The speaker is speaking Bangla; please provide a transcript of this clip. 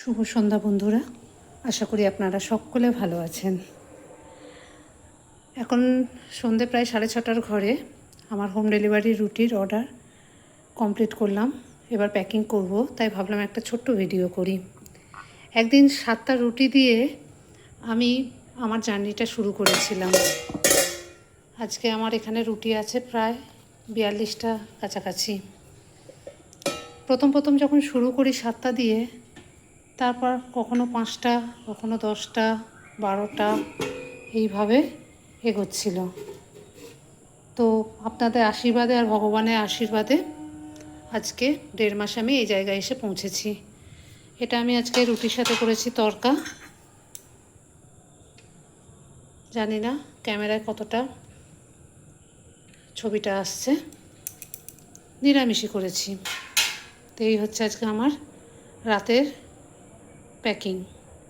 শুভ সন্ধ্যা বন্ধুরা, আশা করি আপনারা সকলে ভালো আছেন। এখন সন্ধে প্রায় 6:30 ঘরে। আমার হোম ডেলিভারি রুটির অর্ডার কমপ্লিট করলাম, এবার প্যাকিং করব, তাই ভাবলাম একটা ছোট্ট ভিডিও করি। একদিন 7টা রুটি দিয়ে আমি আমার জার্নিটা শুরু করেছিলাম। আজকে আমার এখানে রুটি আছে প্রায় 42টা কাছাকাছি। প্রথম যখন শুরু করি 7টা দিয়ে, তারপর কখনো 5টা, কখনো 10টা, 12টা এইভাবে এগোচ্ছিল। তো আপনাদের আশীর্বাদে আর ভগবানের আশীর্বাদে আজকে 1.5 মাস আমি এই জায়গায় এসে পৌঁছেছি। এটা আমি আজকে রুটির সাথে করেছি তড়কা। জানি না ক্যামেরায় কতটা ছবিটা আসছে। নিরামিষই করেছি। তো এই হচ্ছে আজকে আমার রাতের প্যাকিং।